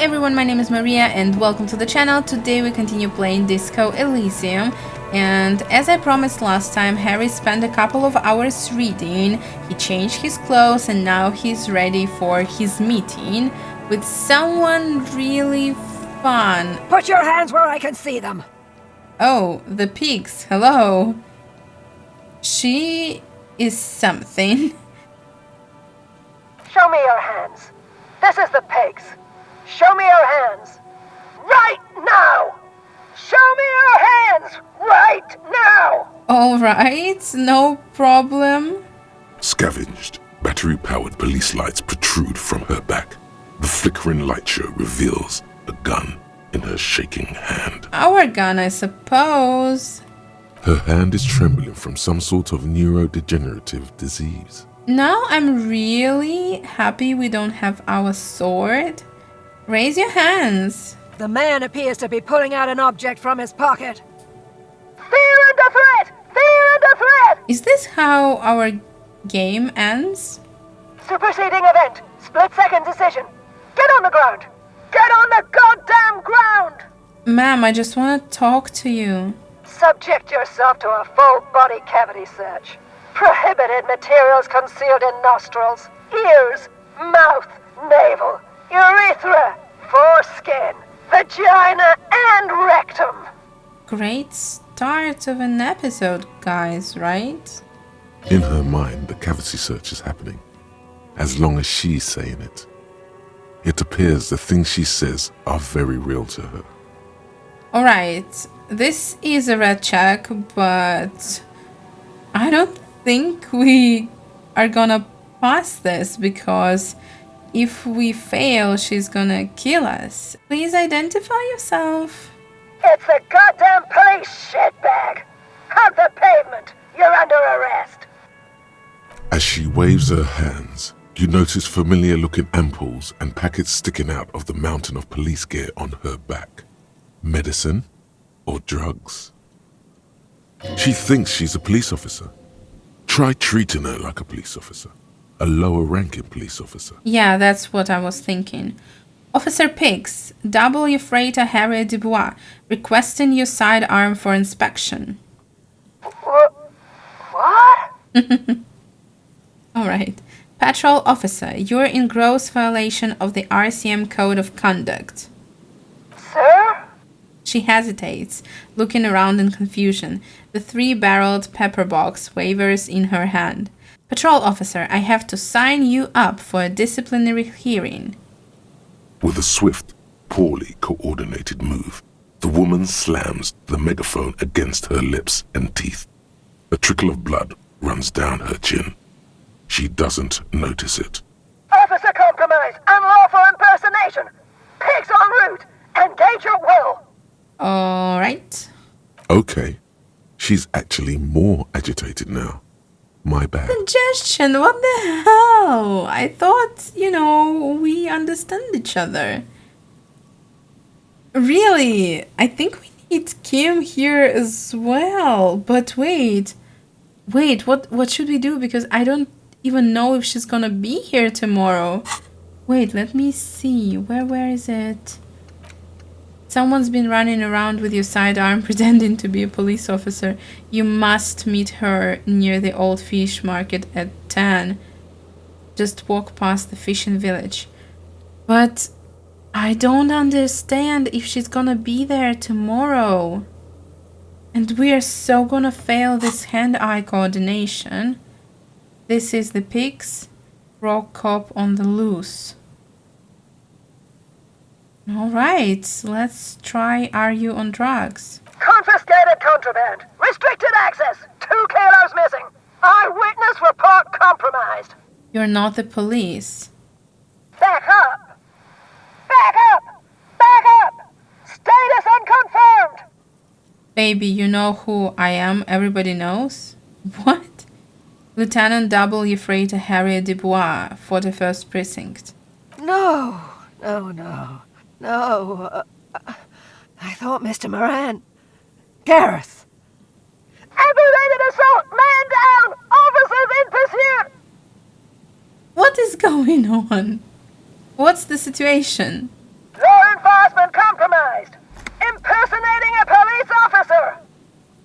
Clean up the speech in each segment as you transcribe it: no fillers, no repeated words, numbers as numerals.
everyone, my name is Maria and welcome to the channel. Today we continue playing Disco Elysium, and as I promised last time, Harry spent a couple of hours reading. He changed his clothes and now he's ready for his meeting with someone really fun. Put your hands where I can see them. Oh, the pigs. Hello. She is something. Show me your hands. This is the pigs. Show me your hands. Right now! Show me your hands! Right now! Alright, no problem. Scavenged, battery-powered police lights protrude from her back. The flickering light show reveals a gun in her shaking hand. Our gun, I suppose. Her hand is trembling from some sort of neurodegenerative disease. Now I'm really happy we don't have our sword. Raise your hands. The man appears to be pulling out an object from his pocket. Fear under threat! Fear under threat! Is this how our game ends? Superseding event. Split-second decision. Get on the ground! Get on the goddamn ground! Ma'am, I just want to talk to you. Subject yourself to a full body cavity search. Prohibited materials concealed in nostrils, ears, mouth, navel, urethra, foreskin, vagina, and rectum. Great start of an episode, guys, right? In her mind, the cavity search is happening, as long as she's saying it. It appears the things she says are very real to her. Alright, this is a red check, but I don't think we are gonna pass this, because if we fail, she's gonna kill us. Please identify yourself. It's a goddamn police shitbag. Hug the pavement. You're under arrest. As she waves her hands, you notice familiar-looking ampoules and packets sticking out of the mountain of police gear on her back. Medicine or drugs? She thinks she's a police officer. Try treating her like a police officer. A lower-ranking police officer. Yeah, that's what I was thinking. Officer Pigs, W. Freighter Harry Dubois, requesting your sidearm for inspection. What? Alright. Patrol Officer, you're in gross violation of the RCM Code of Conduct. Sir? She hesitates, looking around in confusion. The three-barreled pepper box wavers in her hand. Patrol Officer, I have to sign you up for a disciplinary hearing. With a swift, poorly coordinated move, the woman slams the megaphone against her lips and teeth. A trickle of blood runs down her chin. She doesn't notice it. Officer compromise. Unlawful impersonation. Pigs en route. Engage at will. Alright. Okay, she's actually more agitated now. My bad. Congestion, what the hell? I thought, we understand each other. Really, I think we need Kim here as well. But wait, what should we do? Because I don't even know if she's gonna be here tomorrow. Wait, let me see. Where is it? Someone's been running around with your sidearm pretending to be a police officer. You must meet her near the old fish market at 10. Just walk past the fishing village. But I don't understand if she's gonna be there tomorrow. And we are so gonna fail this hand-eye coordination. This is the pigs. Rock cop on the loose. Alright, let's try Are You on Drugs? Confiscated contraband. Restricted access. 2 kilos missing. Eyewitness report compromised. You're not the police. Back up. Back up. Back up. Status unconfirmed. Baby, you know who I am? Everybody knows? What? Lieutenant W. Freighter Harry Dubois, 41st Precinct. No. I thought Mr. Moran. Gareth. Aggravated assault. Man down. Officers in pursuit. What is going on? What's the situation? Law enforcement compromised. Impersonating a police officer.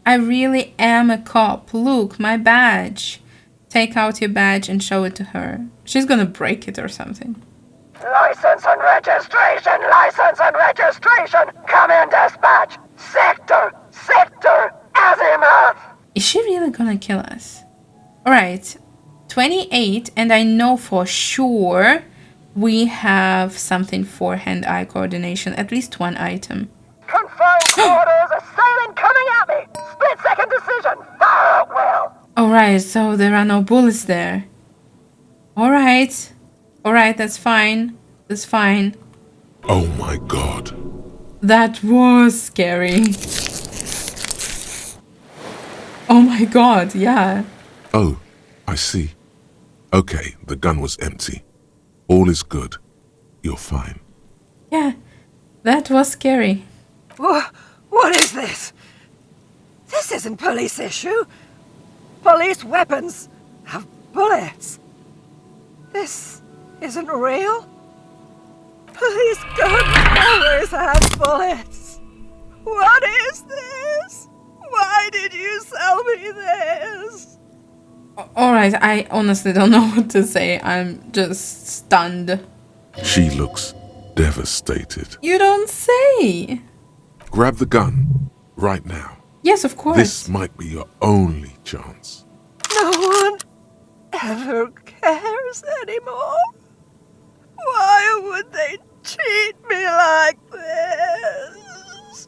I really am a cop. Look, my badge. Take out your badge and show it to her. She's gonna break it or something. License and registration, license and registration. Come in, dispatch. Sector, azimuth. Is she really gonna kill us? Alright, 28, and I know for sure we have something for hand-eye coordination, at least one item. Confined quarters, assailant coming at me. Split-second decision, fire at will. Alright, so there are no bullets there. Alright, that's fine. That's fine. Oh my god. That was scary. Oh my god, yeah. Oh, I see. Okay, the gun was empty. All is good. You're fine. Yeah, that was scary. What is this? This isn't police issue. Police weapons have bullets. This isn't real. Police guns always have bullets. What is this? Why did you sell me this? Alright, I honestly don't know what to say. I'm just stunned. She looks devastated. You don't say. Grab the gun right now. Yes, of course. This might be your only chance. No one ever cares anymore. Why would they cheat me like this?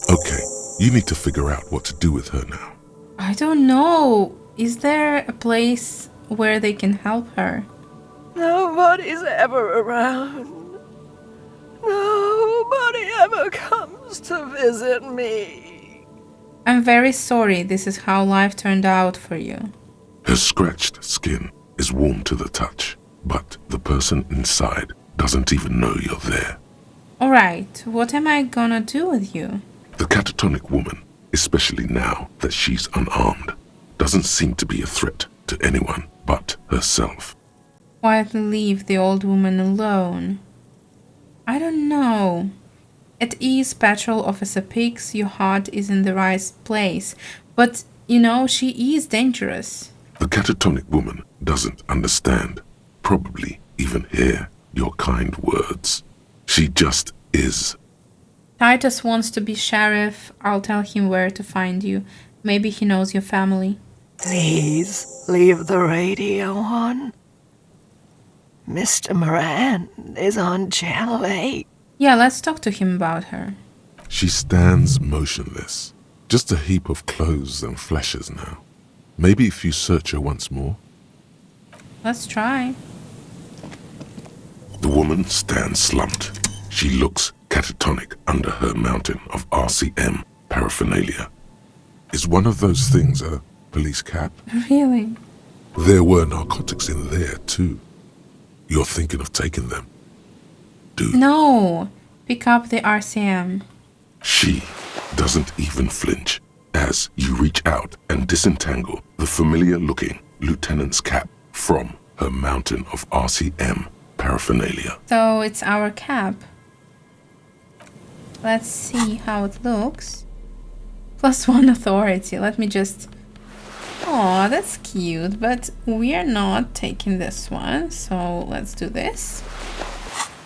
Okay, you need to figure out what to do with her now. I don't know. Is there a place where they can help her? Nobody's ever around. Nobody ever comes to visit me. I'm very sorry this is how life turned out for you. Her scratched skin is warm to the touch, but the person inside doesn't even know you're there. Alright, what am I gonna do with you? The catatonic woman, especially now that she's unarmed, doesn't seem to be a threat to anyone but herself. Quietly leave the old woman alone. I don't know. At ease, patrol officer Pigs, your heart is in the right place. But, you know, she is dangerous. The catatonic woman doesn't understand, probably even hear your kind words. She just is. Titus wants to be sheriff. I'll tell him where to find you. Maybe he knows your family. Please leave the radio on. Mr. Moran is on Channel 8. Yeah, let's talk to him about her. She stands motionless, just a heap of clothes and fleshes now. Maybe if you search her once more. Let's try. The woman stands slumped. She looks catatonic under her mountain of RCM paraphernalia. Is one of those things a police cap? Really? There were narcotics in there too. You're thinking of taking them? No. Pick up the RCM. She doesn't even flinch as you reach out and disentangle the familiar-looking lieutenant's cap from her mountain of RCM paraphernalia. So it's our cap. Let's see how it looks. +1 authority. Let me just... Aw, that's cute, but we are not taking this one, so let's do this.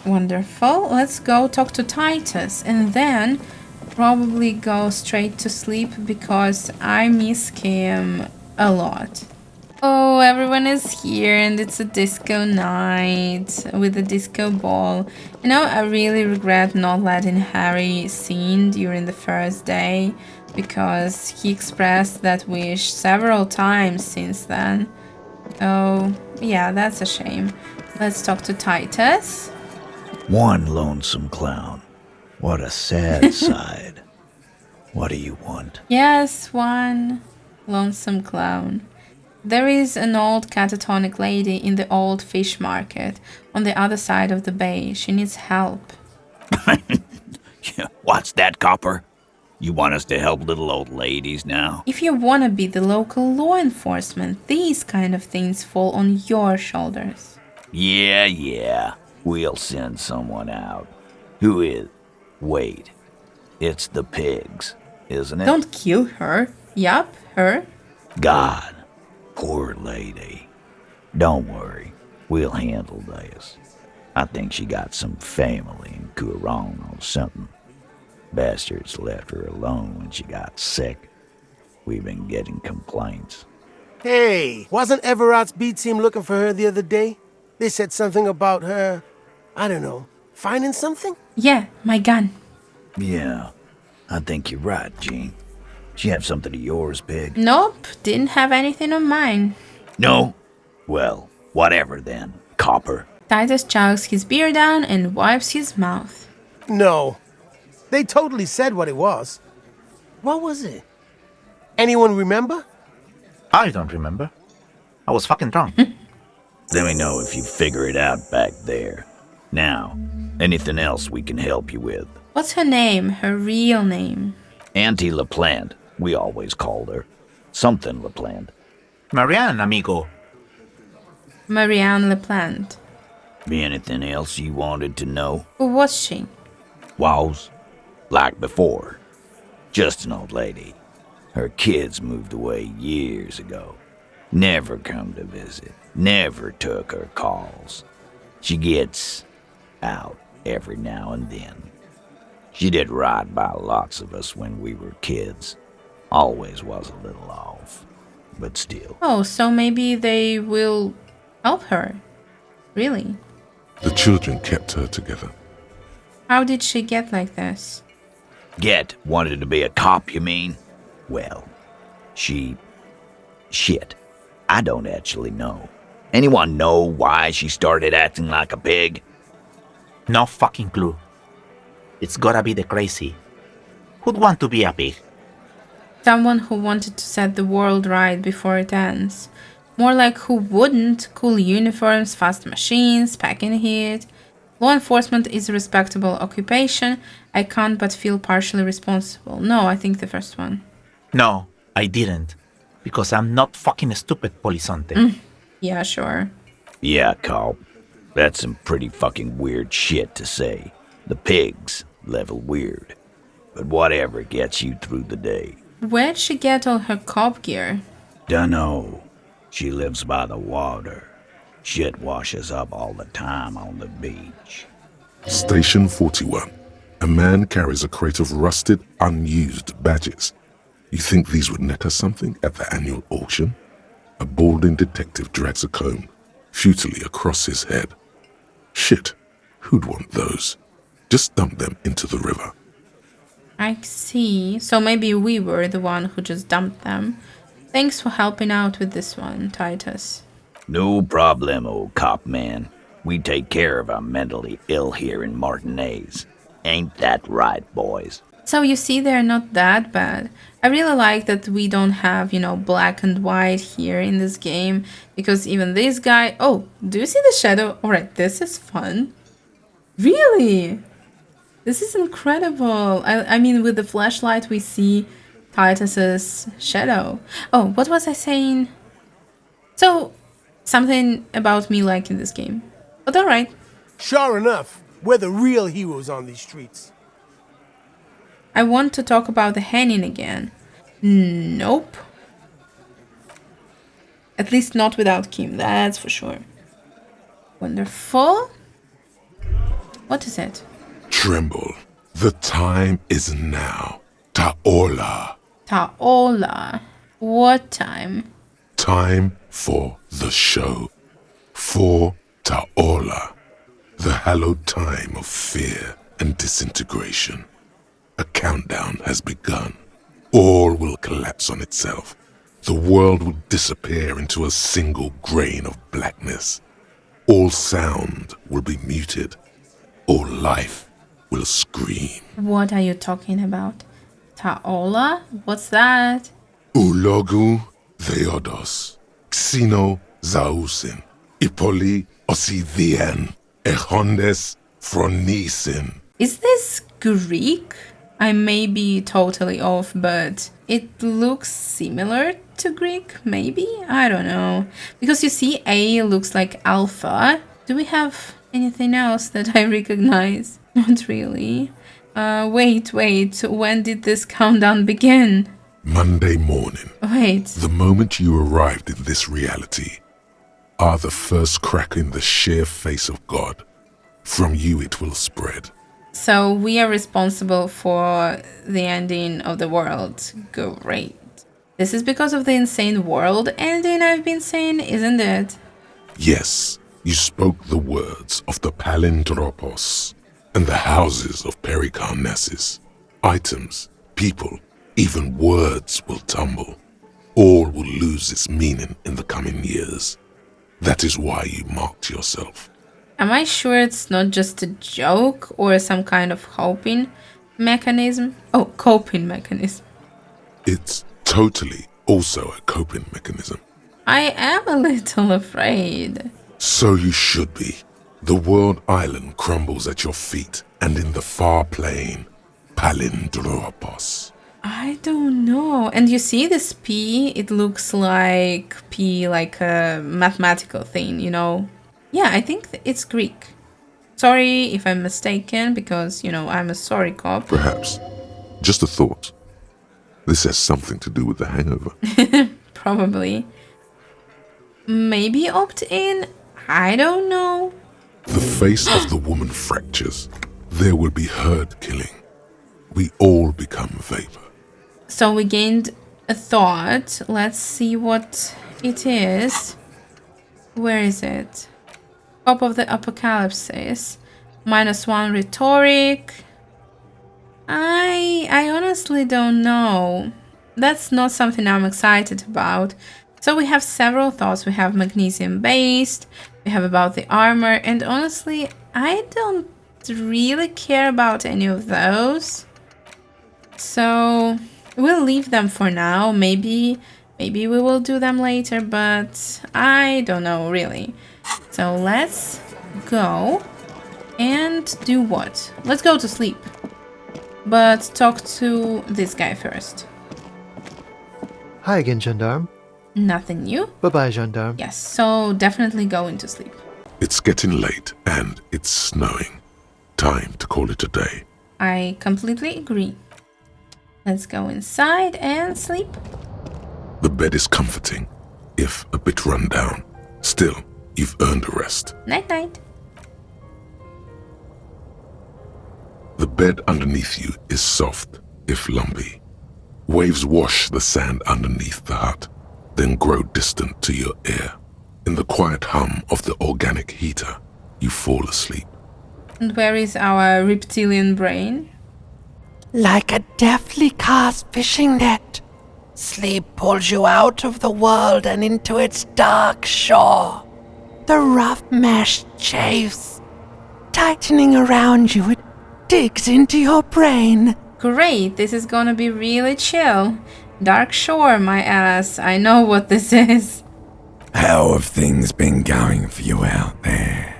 Wonderful. Let's go talk to Titus and then probably go straight to sleep because I miss him a lot. Oh, everyone is here and it's a disco night with a disco ball. You know, I really regret not letting Harry sing during the first day because he expressed that wish several times since then. Oh, yeah, that's a shame. Let's talk to Titus. One lonesome clown. What a sad side. What do you want? Yes, one lonesome clown. There is an old catatonic lady in the old fish market on the other side of the bay. She needs help. What's that, copper? You want us to help little old ladies now? If you want to be the local law enforcement, these kind of things fall on your shoulders. Yeah. We'll send someone out. Who is? Wait. It's the pigs, isn't it? Don't kill her. Yup, her. God. Poor lady. Don't worry. We'll handle this. I think she got some family in Kurong or something. Bastards left her alone when she got sick. We've been getting complaints. Hey, wasn't Everett's B team looking for her the other day? They said something about her, I don't know, finding something? Yeah, my gun. Yeah, I think you're right, Gene. She have something of yours, Pig? Nope, didn't have anything of mine. No? Well, whatever then, copper. Titus chugs his beer down and wipes his mouth. No. They totally said what it was. What was it? Anyone remember? I don't remember. I was fucking drunk. Let me know if you figure it out back there. Now, anything else we can help you with? What's her name? Her real name? Auntie LaPlante, we always called her. Something LaPlante. Marianne, amigo. Marianne LaPlante. Be anything else you wanted to know? Who was she? Was? Like before. Just an old lady. Her kids moved away years ago. Never come to visit. Never took her calls. She gets out every now and then. She did right by lots of us when we were kids. Always was a little off. But still. Oh, so maybe they will help her. Really? The children kept her together. How did she get like this? Wanted to be a cop, you mean? Well, shit. I don't actually know. Anyone know why she started acting like a pig? No fucking clue. It's gotta be the crazy. Who'd want to be a pig? Someone who wanted to set the world right before it ends. More like who wouldn't. Cool uniforms, fast machines, packing heat. Law enforcement is a respectable occupation. I can't but feel partially responsible. No, I think the first one. No, I didn't. Because I'm not fucking stupid, Polizonte. Yeah, sure. Yeah, cop. That's some pretty fucking weird shit to say. The pigs level weird. But whatever gets you through the day. Where'd she get all her cop gear? Dunno. She lives by the water. Shit washes up all the time on the beach. Station 41. A man carries a crate of rusted, unused badges. You think these would net us something at the annual auction? A balding detective drags a comb futilely across his head. Shit, who'd want those? Just dump them into the river. I see. So maybe we were the one who just dumped them. Thanks for helping out with this one, Titus. No problemo, cop man. We take care of our mentally ill here in Martinez. Ain't that right, boys? So you see, they're not that bad. I really like that we don't have, black and white here in this game. Because even this guy... Oh, do you see the shadow? Alright, this is fun. Really? This is incredible. I mean, with the flashlight, we see Titus's shadow. Oh, what was I saying? So, something about me liking this game. But alright. Sure enough, we're the real heroes on these streets. I want to talk about the hanging again. Nope. At least not without Kim, that's for sure. Wonderful. What is it? Tremble. The time is now. Taola. Taola. What time? Time for the show. For Taola. The hallowed time of fear and disintegration. A countdown has begun. All will collapse on itself. The world will disappear into a single grain of blackness. All sound will be muted. All life will scream. What are you talking about? Taola? What's that? Ulogu theodos. Xeno zausin. Ipoli osithien. Echondes phronisin. Is this Greek? I may be totally off, but it looks similar to Greek, maybe? I don't know. Because you see, A looks like alpha. Do we have anything else that I recognize? Not really. Wait. When did this countdown begin? Monday morning. Wait. The moment you arrived in this reality are the first crack in the sheer face of God. From you it will spread. So we are responsible for the ending of the world. Great. This is because of the insane world ending I've been saying, isn't it? Yes, you spoke the words of the palindropos and the houses of Pericarnassus. Items, people, even words will tumble. All will lose its meaning in the coming years. That is why you marked yourself. Am I sure it's not just a joke or some kind of coping mechanism? Oh, coping mechanism. It's totally also a coping mechanism. I am a little afraid. So you should be. The world island crumbles at your feet, and in the far plain, palindropos. I don't know. And you see this P? It looks like P, like a mathematical thing, you know? Yeah, I think it's Greek. Sorry if I'm mistaken, because, I'm a sorry cop. Perhaps. Just a thought. This has something to do with the hangover. Probably. Maybe opt in? I don't know. The face of the woman fractures. There will be herd killing. We all become vapor. So we gained a thought. Let's see what it is. Where is it? Top of the Apocalypse. -1 rhetoric. I honestly don't know. That's not something I'm excited about. So we have several thoughts. We have magnesium based. We have about the armor. And honestly, I don't really care about any of those. So we'll leave them for now. Maybe we will do them later, but I don't know really. So let's go and do what? Let's go to sleep. But talk to this guy first. Hi again, Gendarme. Nothing new? Bye-bye, Gendarme. Yes, so definitely go into sleep. It's getting late and it's snowing. Time to call it a day. I completely agree. Let's go inside and sleep. The bed is comforting, if a bit run down. Still, you've earned a rest. Night-night. The bed underneath you is soft, if lumpy. Waves wash the sand underneath the hut, then grow distant to your ear. In the quiet hum of the organic heater, you fall asleep. And where is our reptilian brain? Like a deftly cast fishing net, sleep pulls you out of the world and into its dark shore. The rough mesh chafes, tightening around you, it digs into your brain. Great, this is gonna be really chill. Dark Shore, my ass. I know what this is. How have things been going for you out there?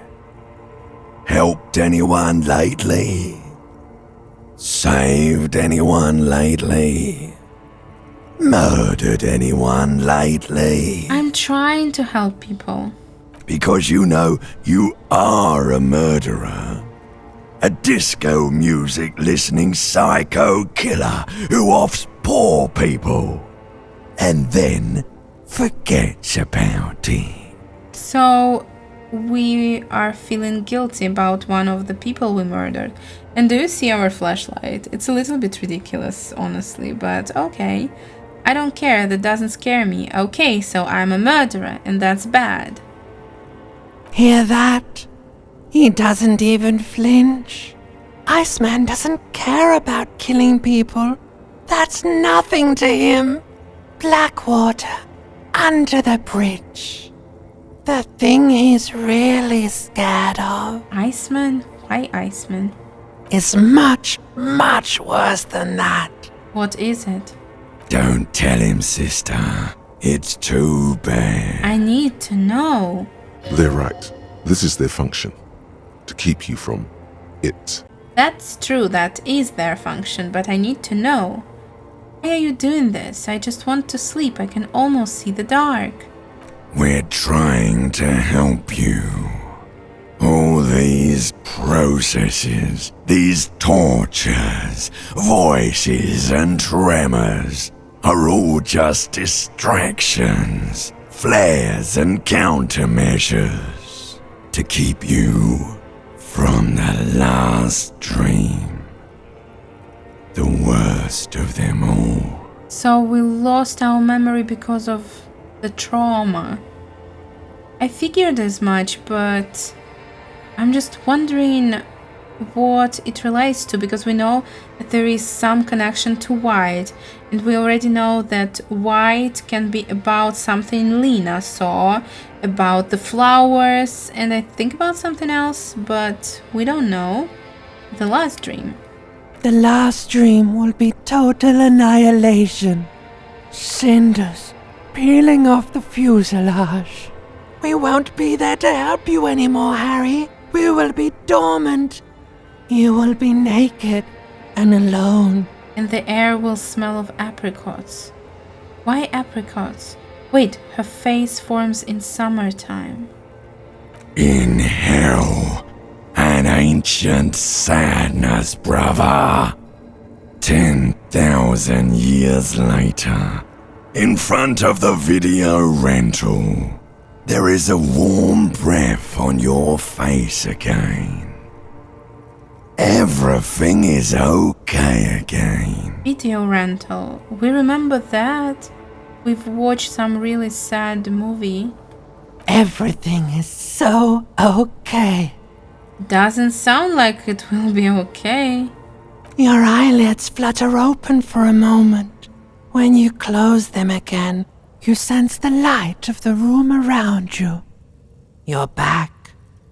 Helped anyone lately? Saved anyone lately? Murdered anyone lately? I'm trying to help people. Because you know you are a murderer. A disco music listening psycho killer who offs poor people and then forgets about it. So, we are feeling guilty about one of the people we murdered. And do you see our flashlight? It's a little bit ridiculous, honestly, but okay. I don't care, that doesn't scare me. Okay, so I'm a murderer, and that's bad. Hear that? He doesn't even flinch. Iceman doesn't care about killing people. That's nothing to him. Blackwater, under the bridge. The thing he's really scared of Iceman? Why Iceman? is much, much worse than that. What is it? Don't tell him, sister. It's too bad. I need to know. They're right. This is their function. To keep you from it. That's true, that is their function, but I need to know. Why are you doing this? I just want to sleep. I can almost see the dark. We're trying to help you. All these processes, these tortures, voices and tremors are all just distractions, flares and countermeasures to keep you from the last dream, the worst of them all. So we lost our memory because of the trauma. I figured as much, but I'm just wondering what it relates to, because we know that there is some connection to white, and we already know that white can be about something Lena saw, about the flowers, and I think about something else, but we don't know. The last dream. The last dream will be total annihilation. Cinders peeling off the fuselage. We won't be there to help you anymore, Harry. We will be dormant. You will be naked and alone. And the air will smell of apricots. Why apricots? Wait, her face forms in summertime. In hell, an ancient sadness, brother. 10,000 years later, in front of the video rental, there is a warm breath on your face again. Everything is okay again. Video rental. We remember that. We've watched some really sad movie. Everything is so okay. Doesn't sound like it will be okay. Your eyelids flutter open for a moment. When you close them again, you sense the light of the room around you. You're back.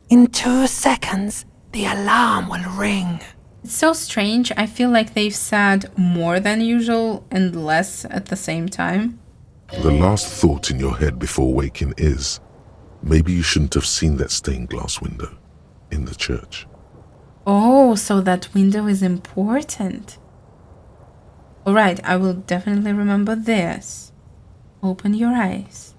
In 2 seconds, the alarm will ring. It's so strange. I feel like they've said more than usual and less at the same time. The last thought in your head before waking is, maybe you shouldn't have seen that stained glass window in the church. Oh, so that window is important. Alright, I will definitely remember this. Open your eyes.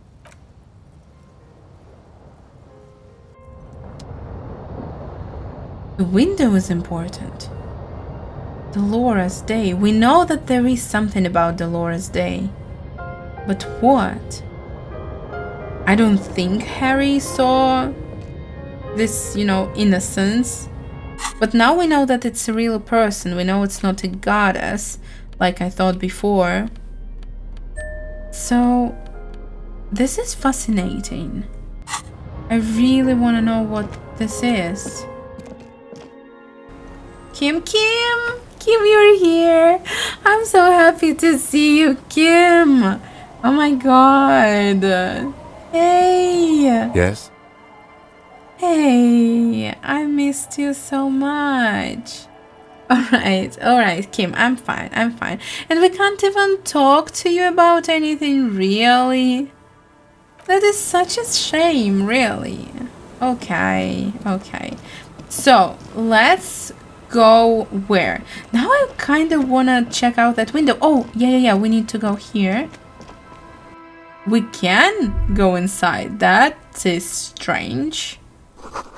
The window is important. Dolores Day. We know that there is something about Dolores Day. But what? I don't think Harry saw this, innocence. But now we know that it's a real person. We know it's not a goddess, like I thought before. So, this is fascinating. I really want to know what this is. Kim, you're here. I'm so happy to see you, Kim. Oh my god. Hey. Yes? Hey, I missed you so much. Alright, Kim, I'm fine. And we can't even talk to you about anything, really? That is such a shame, really. Okay. So, let's go where? Now I kind of want to check out that window. Oh, yeah, we need to go here. We can go inside. That is strange.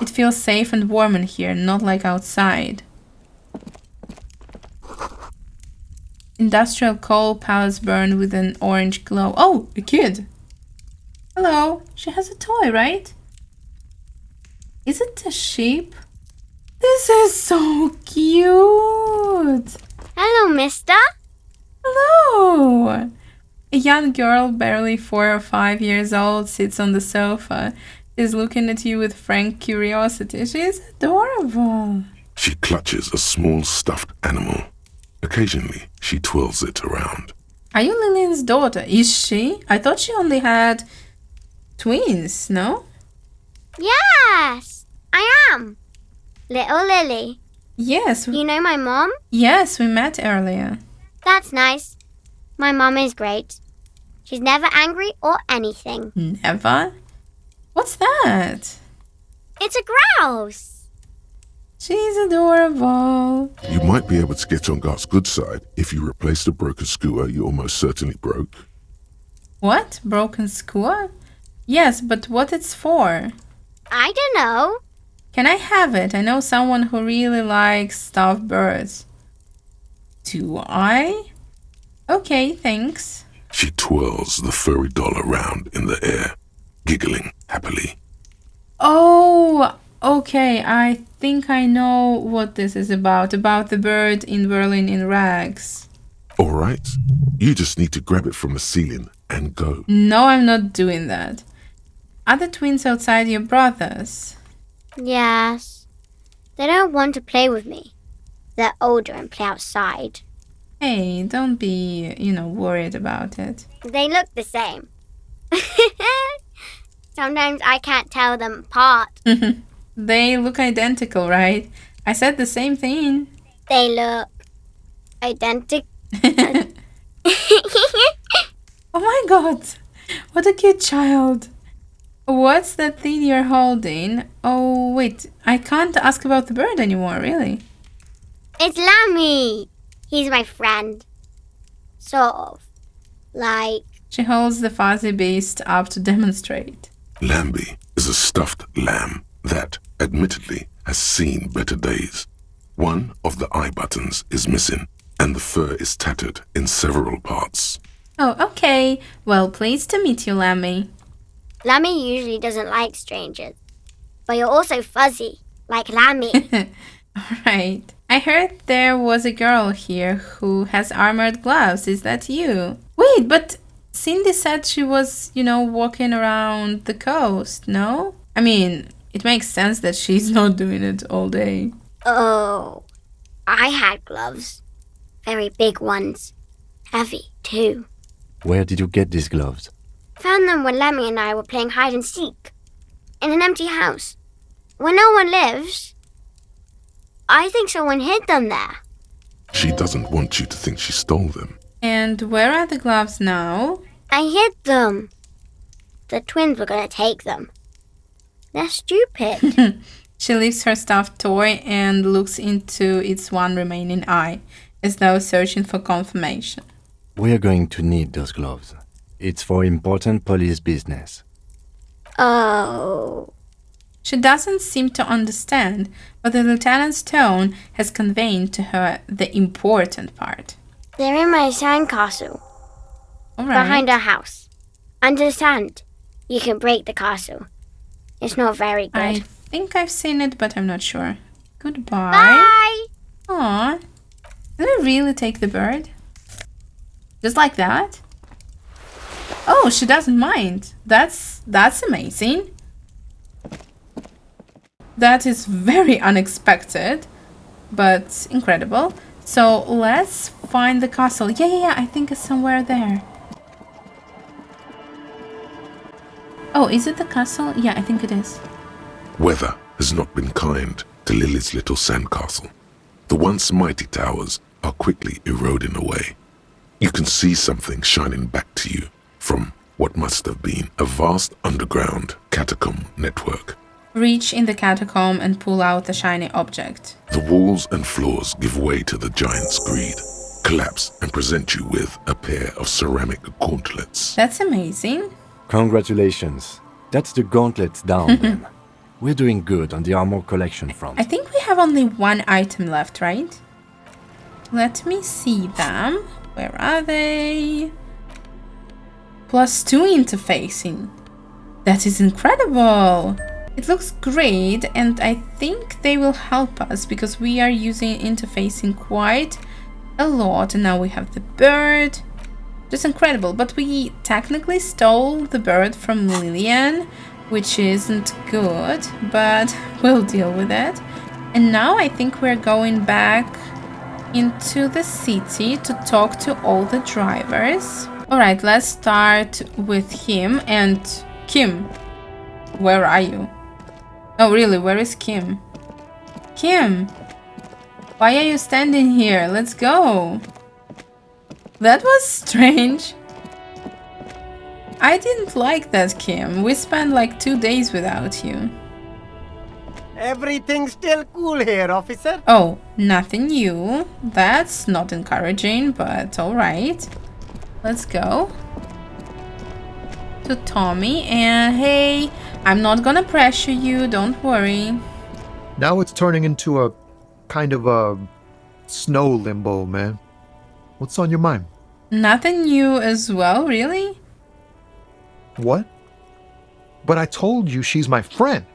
It feels safe and warm in here, not like outside. Industrial coal pallets burn with an orange glow. Oh, a kid. Hello. She has a toy, right? Is it a sheep? This is so cute. Hello, mister. Hello. A young girl, barely 4 or 5 years old, sits on the sofa. Is looking at you with frank curiosity. She is adorable. She clutches a small stuffed animal. Occasionally, she twirls it around. Are you Lillian's daughter? Is she? I thought she only had twins, no? Yes, I am. Little Lily. Yes. You know my mom? Yes, we met earlier. That's nice. My mom is great. She's never angry or anything. Never? What's that? It's a grouse. She's adorable. You might be able to get on Gart's good side if you replace the broken skewer you almost certainly broke. What? Broken skewer? Yes, but what it's for? I don't know. Can I have it? I know someone who really likes stuffed birds. Do I? Okay, thanks. She twirls the furry doll around in the air, giggling happily. Oh, okay. I think I know what this is about the bird in Berlin in rags. All right, you just need to grab it from the ceiling and go. No, I'm not doing that. Are the twins outside your brothers? Yes. They don't want to play with me. They're older and play outside. Hey, don't be, worried about it. They look the same. Sometimes I can't tell them apart. They look identical, right? I said the same thing. They look identical. Oh my god, what a cute child. What's that thing you're holding? Oh, wait, I can't ask about the bird anymore, really. It's Lammy. He's my friend. Sort of. Like... She holds the fuzzy beast up to demonstrate. Lambie is a stuffed lamb that, admittedly, has seen better days. One of the eye buttons is missing, and the fur is tattered in several parts. Oh, okay. Well, pleased to meet you, Lammy. Lammy usually doesn't like strangers. But you're also fuzzy, like Lammy. Alright. I heard there was a girl here who has armored gloves. Is that you? Wait, but Cindy said she was, walking around the coast, no? I mean, it makes sense that she's not doing it all day. Oh, I had gloves. Very big ones. Heavy, too. Where did you get these gloves? Found them when Lemmy and I were playing hide and seek. In an empty house. Where no one lives. I think someone hid them there. She doesn't want you to think she stole them. And where are the gloves now? I hid them. The twins were going to take them. They're stupid. She lifts her stuffed toy and looks into its one remaining eye, as though searching for confirmation. We are going to need those gloves. It's for important police business. Oh. She doesn't seem to understand, but the lieutenant's tone has conveyed to her the important part. They're in my sandcastle. All right. Behind our house. Under the sand. You can break the castle. It's not very good. I think I've seen it, but I'm not sure. Goodbye. Bye! Aw. Did I really take the bird? Just like that? Oh, she doesn't mind. That's amazing. That is very unexpected, but incredible. So let's find the castle. Yeah, I think it's somewhere there. Oh, is it the castle? Yeah, I think it is. Weather has not been kind to Lily's little sandcastle. The once mighty towers are quickly eroding away. You can see something shining back to you from what must have been a vast underground catacomb network. Reach in the catacomb and pull out the shiny object. The walls and floors give way to the giant's greed, collapse and present you with a pair of ceramic gauntlets. That's amazing. Congratulations. That's the gauntlets down then. We're doing good on the armor collection front. I think we have only one item left, right? Let me see them. Where are they? +2 interfacing. That is incredible. It looks great, and I think they will help us because we are using interfacing quite a lot. And now we have the bird. Just incredible. But we technically stole the bird from Lillian, which isn't good, but we'll deal with it. And now I think we're going back into the city to talk to all the drivers. Alright, let's start with him. And Kim, where are you? Oh really, where is Kim? Kim, why are you standing here? Let's go. That was strange. I didn't like that, Kim. We spent like 2 days without you. Everything's still cool here, officer. Oh, nothing new. That's not encouraging, but alright. Let's go to Tommy. And hey, I'm not gonna pressure you, don't worry. Now it's turning into a kind of a snow limbo, man. What's on your mind? Nothing new as well, really? What? But I told you she's my friend.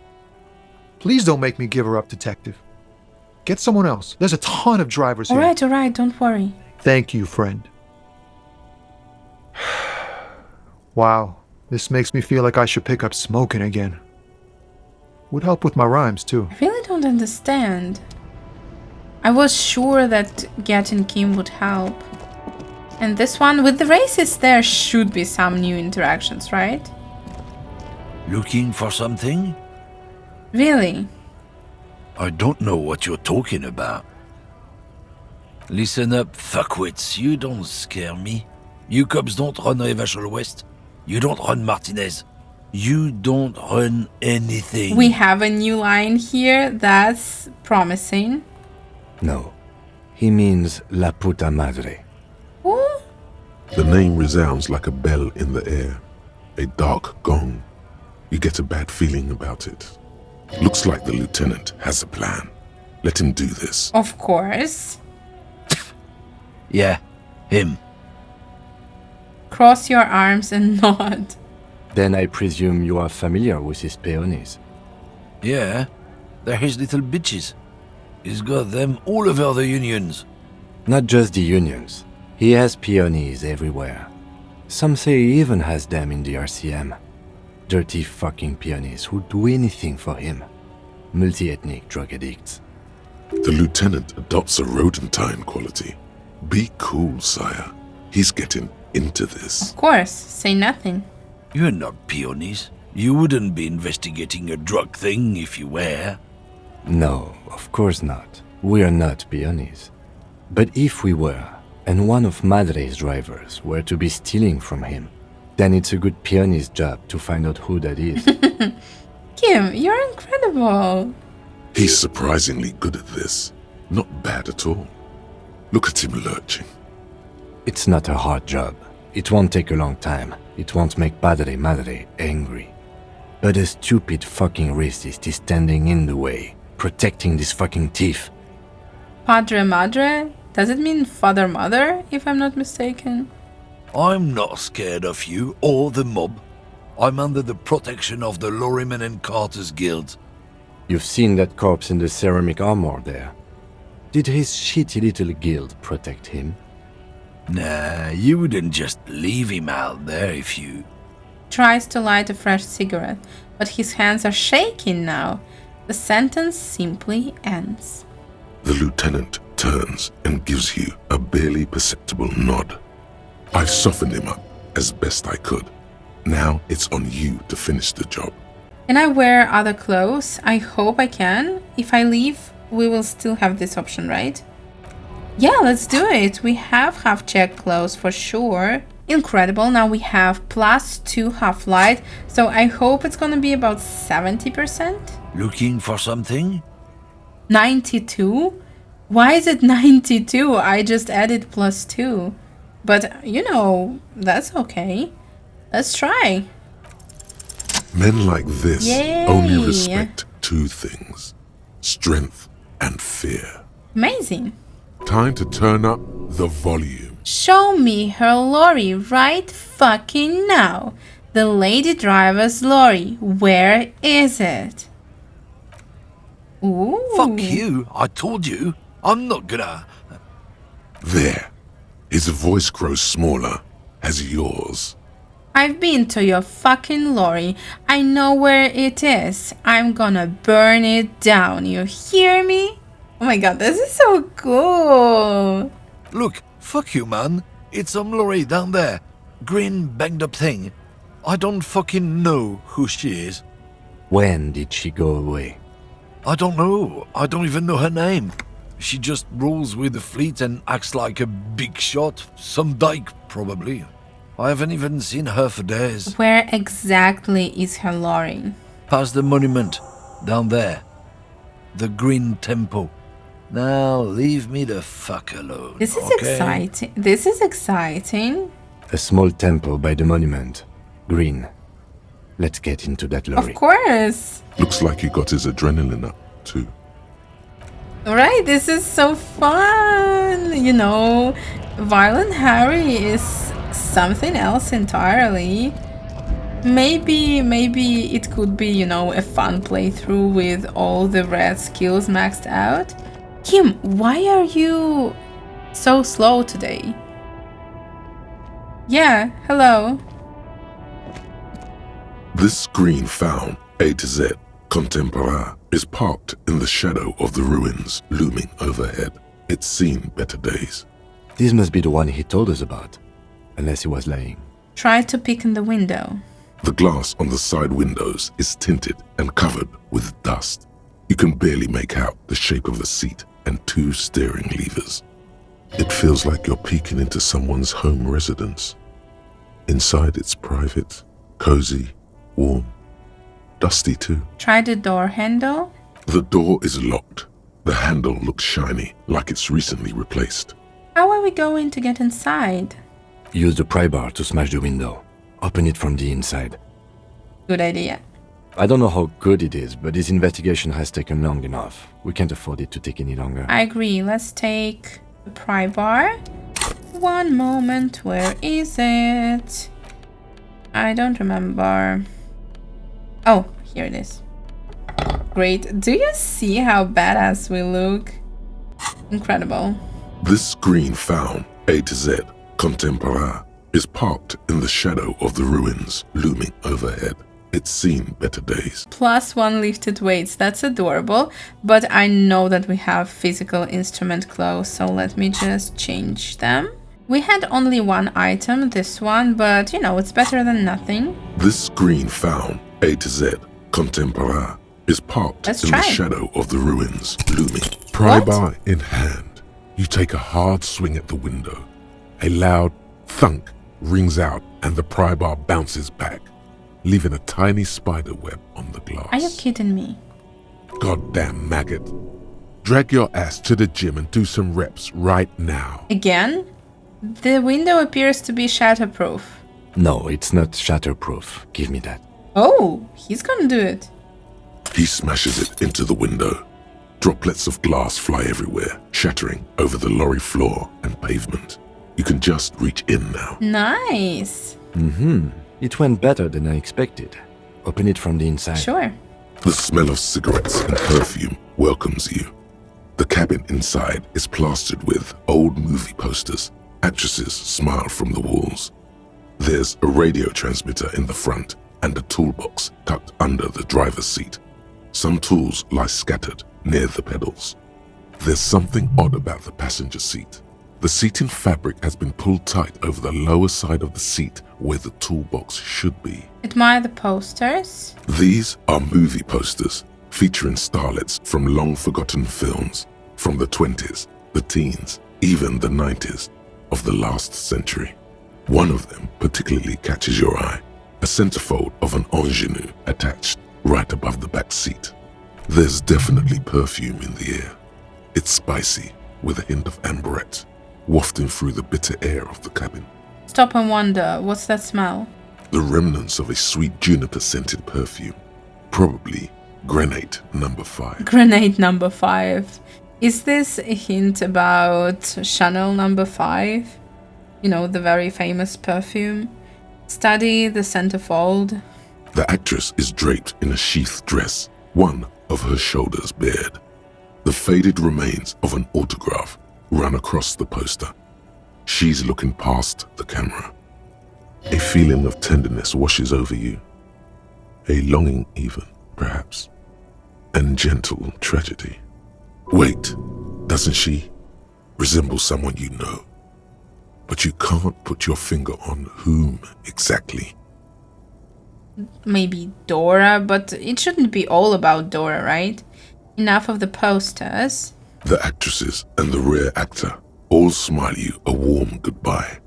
Please don't make me give her up, detective. Get someone else. There's a ton of drivers here. All right, don't worry. Thank you, friend. Wow, this makes me feel like I should pick up smoking again. Would help with my rhymes, too. I really don't understand. I was sure that getting Kim would help. And this one, with the races, there should be some new interactions, right? Looking for something? Really? I don't know what you're talking about. Listen up, fuckwits. You don't scare me. You cops don't run Revachol West. You don't run Martinez. You don't run anything. We have a new line here. That's promising. No. He means La Puta Madre. Ooh. The name resounds like a bell in the air. A dark gong. You get a bad feeling about it. Looks like the lieutenant has a plan. Let him do this. Of course. Yeah, him. Cross your arms and nod. Then I presume you are familiar with his peonies. Yeah, they're his little bitches. He's got them all over the unions. Not just the unions. He has peonies everywhere. Some say he even has them in the RCM. Dirty fucking peonies who'd do anything for him. Multi-ethnic drug addicts. The lieutenant adopts a rodentine quality. Be cool, sire. He's getting into this. Of course, say nothing. You're not peonies. You wouldn't be investigating a drug thing if you were. No, of course not. We are not peonies. But if we were, and one of Madre's drivers were to be stealing from him, then it's a good peony's job to find out who that is. Kim, you're incredible. He's surprisingly good at this. Not bad at all. Look at him lurching. It's not a hard job. It won't take a long time. It won't make Padre Madre angry. But a stupid fucking racist is standing in the way, protecting this fucking thief. Padre Madre? Does it mean father mother, if I'm not mistaken? I'm not scared of you or the mob. I'm under the protection of the Lorrymen and Carters Guild. You've seen that corpse in the ceramic armor there. Did his shitty little guild protect him? Nah, you wouldn't just leave him out there if you... Tries to light a fresh cigarette, but his hands are shaking now. The sentence simply ends. The lieutenant turns and gives you a barely perceptible nod. I've softened him up as best I could. Now it's on you to finish the job. Can I wear other clothes? I hope I can. If I leave, we will still have this option, right? Yeah, let's do it. We have half-check clothes for sure. Incredible. Now we have +2 half-light. So I hope it's gonna be about 70%. Looking for something? 92? Why is it 92? I just added +2. But, you know, that's okay. Let's try. Men like this Yay. only respect two things. Strength and fear. Amazing. Time to turn up the volume. Show me her lorry right fucking now. The lady driver's lorry. Where is it? Ooh. Fuck you, I told you. I'm not gonna... There. His voice grows smaller as yours. I've been to your fucking lorry. I know where it is. I'm gonna burn it down. You hear me? Oh my god, this is so cool. Look, fuck you, man. It's some lorry down there. Green banged up thing. I don't fucking know who she is. When did she go away? I don't know. I don't even know her name. She just rolls with the fleet and acts like a big shot. Some dyke, probably. I haven't even seen her for days. Where exactly is her lorry? Past the monument. Down there. The Green Temple. Now, leave me the fuck alone. This is okay? exciting. This is exciting. A small temple by the monument. Green. Let's get into that lorry. Of course. Looks like he got his adrenaline up, too. Right, this is so fun. You know, Violent Harry is something else entirely. Maybe it could be, you know, a fun playthrough with all the red skills maxed out. Kim, why are you so slow today? Yeah, hello. This screen found A to Z Contemporain is parked in the shadow of the ruins looming overhead. It's seen better days. This must be the one he told us about, unless he was lying. Try to peek in the window. The glass on the side windows is tinted and covered with dust. You can barely make out the shape of a seat and 2 steering levers. It feels like you're peeking into someone's home residence. Inside it's private, cozy, warm, dusty too. Try the door handle. The door is locked. The handle looks shiny, like it's recently replaced. How are we going to get inside? Use the pry bar to smash the window. Open it from the inside. Good idea. I don't know how good it is, but this investigation has taken long enough. We can't afford it to take any longer. I agree. Let's take the pry bar. One moment. Where is it? I don't remember. Oh, here it is. Great. Do you see how badass we look? Incredible. This screen found A to Z Contemporain is parked in the shadow of the ruins looming overhead. It's seen better days. +1 lifted weights. That's adorable. But I know that we have physical instrument clothes, so let me just change them. We had only one item, this one, but you know, it's better than nothing. This screen found A to Z Contemporain is parked in the shadow of the ruins looming. Pry bar in hand, you take a hard swing at the window. A loud thunk rings out and the pry bar bounces back, leaving a tiny spider web on the glass. Are you kidding me? Goddamn maggot. Drag your ass to the gym and do some reps right now. Again? The window appears to be shatterproof. No, it's not shatterproof. Give me that. Oh, he's gonna do it. He smashes it into the window. Droplets of glass fly everywhere, shattering over the lorry floor and pavement. You can just reach in now. Nice. It went better than I expected. Open it from the inside. Sure. The smell of cigarettes and perfume welcomes you. The cabin inside is plastered with old movie posters. Actresses smile from the walls. There's a radio transmitter in the front and a toolbox tucked under the driver's seat. Some tools lie scattered near the pedals. There's something odd about the passenger seat. The seating fabric has been pulled tight over the lower side of the seat where the toolbox should be. Admire the posters. These are movie posters featuring starlets from long-forgotten films from the 20s, the teens, even the 90s of the last century. One of them particularly catches your eye, a centerfold of an ingenue attached right above the back seat. There's definitely perfume in the air. It's spicy with a hint of amberette, wafting through the bitter air of the cabin. Stop and wonder, what's that smell? The remnants of a sweet juniper-scented perfume, probably Grenade number 5. Grenade number 5. Is this a hint about Chanel number 5? You know, the very famous perfume. Study the centerfold. The actress is draped in a sheathed dress, one of her shoulders bared. The faded remains of an autograph run across the poster. She's looking past the camera. A feeling of tenderness washes over you. A longing even, perhaps. And gentle tragedy. Wait, doesn't she resemble someone you know? But you can't put your finger on whom exactly. Maybe Dora, but it shouldn't be all about Dora, right? Enough of the posters. The actresses and the rare actor all smile you a warm goodbye.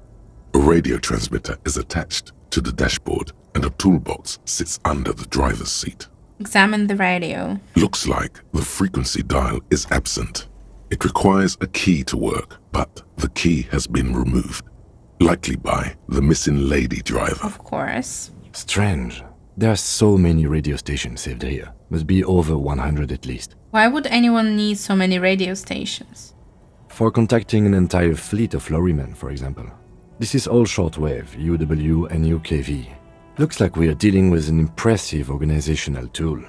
A radio transmitter is attached to the dashboard and a toolbox sits under the driver's seat. Examine the radio. Looks like the frequency dial is absent. It requires a key to work, but the key has been removed, likely by the missing lady driver. Of course. Strange. There are so many radio stations saved here. Must be over 100 at least. Why would anyone need so many radio stations? For contacting an entire fleet of lorrymen, for example. This is all shortwave, UW and UKV. Looks like we are dealing with an impressive organizational tool.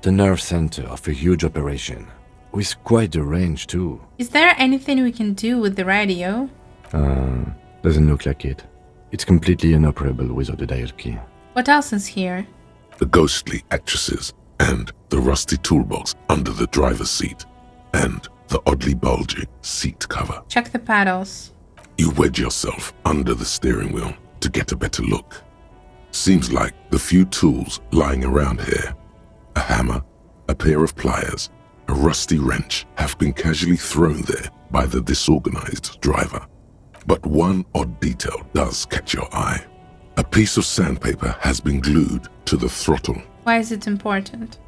The nerve center of a huge operation. With quite a range too. Is there anything we can do with the radio? Doesn't look like it. It's completely inoperable without a dial key. What else is here? The ghostly actresses and the rusty toolbox under the driver's seat and the oddly bulging seat cover. Check the paddles. You wedge yourself under the steering wheel to get a better look. Seems like the few tools lying around here, a hammer, a pair of pliers, a rusty wrench, have been casually thrown there by the disorganized driver. But one odd detail does catch your eye. A piece of sandpaper has been glued to the throttle. Why is it important?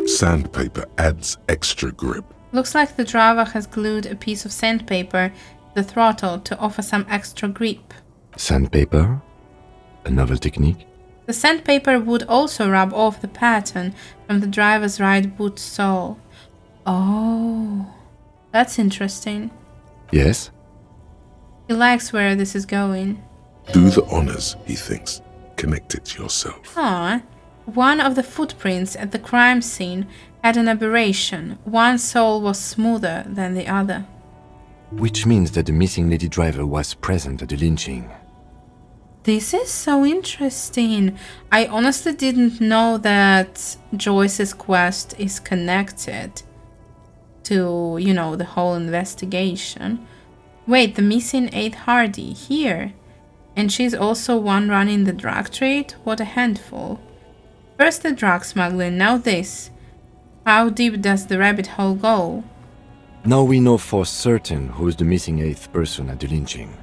Sandpaper adds extra grip. Looks like the driver has glued a piece of sandpaper to the throttle to offer some extra grip. Sandpaper? A novel technique? The sandpaper would also rub off the pattern from the driver's right boot sole. Oh, that's interesting. Yes? He likes where this is going. Do the honors, he thinks. Connect it yourself. Ah, one of the footprints at the crime scene had an aberration. One sole was smoother than the other. Which means that the missing lady driver was present at the lynching. This is so interesting. I honestly didn't know that Joyce's quest is connected to, the whole investigation. Wait, the missing 8 Hardy here. And she's also one running the drug trade? What a handful. First the drug smuggling, now this. How deep does the rabbit hole go? Now we know for certain who is the missing 8th person at the lynching.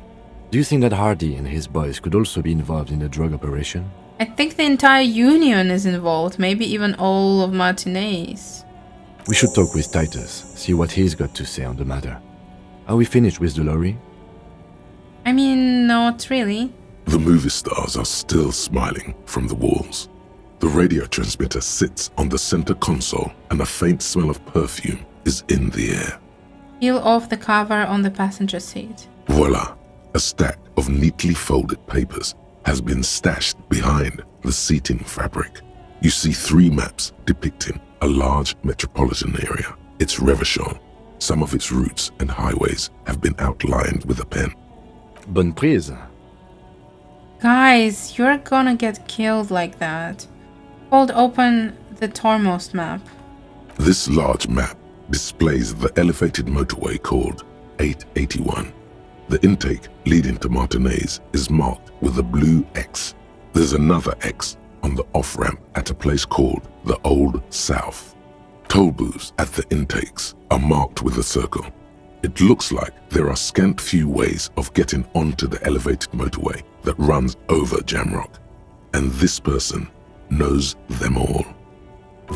Do you think that Hardy and his boys could also be involved in the drug operation? I think the entire union is involved, maybe even all of Martinez. We should talk with Titus, see what he's got to say on the matter. Are we finished with the lorry? I mean, not really. The movie stars are still smiling from the walls. The radio transmitter sits on the center console and a faint smell of perfume is in the air. Peel off the cover on the passenger seat. Voila! A stack of neatly folded papers has been stashed behind the seating fabric. You see 3 maps depicting a large metropolitan area. It's Revachol. Some of its routes and highways have been outlined with a pen. Bonne prise. Guys, you're gonna get killed like that. Hold open the Tormost map. This large map displays the elevated motorway called 881. The intake leading to Martinez is marked with a blue X. There's another X on the off-ramp at a place called the Old South. Toll booths at the intakes are marked with a circle. It looks like there are scant few ways of getting onto the elevated motorway that runs over Jamrock, and this person knows them all.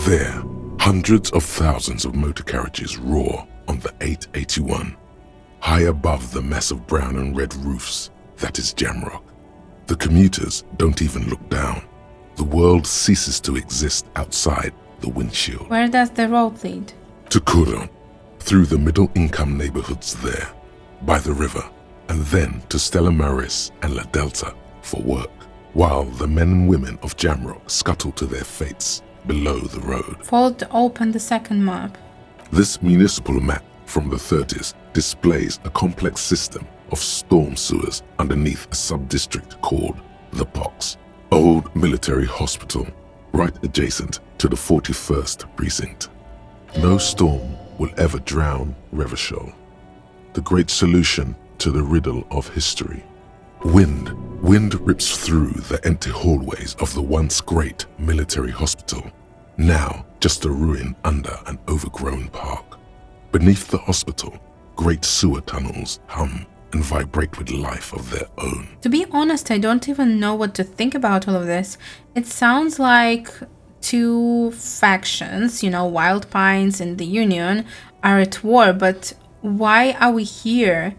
There, hundreds of thousands of motor carriages roar on the 881. High above the mass of brown and red roofs, that is Jamrock. The commuters don't even look down. The world ceases to exist outside the windshield. Where does the road lead? To Couron, through the middle-income neighborhoods there, by the river, and then to Stella Maris and La Delta for work, while the men and women of Jamrock scuttle to their fates below the road. Fold open the second map. This municipal map from the 30s displays a complex system of storm sewers underneath a sub-district called the Pox, old military hospital, right adjacent to the 41st precinct. No storm will ever drown Revachol. The great solution to the riddle of history. Wind rips through the empty hallways of the once great military hospital, now just a ruin under an overgrown park. Beneath the hospital, great sewer tunnels hum and vibrate with life of their own. To be honest, I don't even know what to think about all of this. It sounds like 2 factions, Wild Pines and the Union, are at war, but why are we here?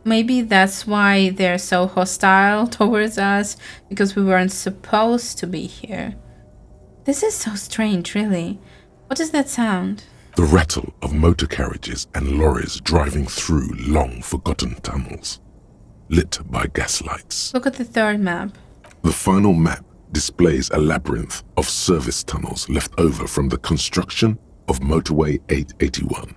Maybe that's why they're so hostile towards us, because we weren't supposed to be here. This is so strange, really. What is that sound? The rattle of motor carriages and lorries driving through long-forgotten tunnels, lit by gaslights. Look at the third map. The final map displays a labyrinth of service tunnels left over from the construction of Motorway 881.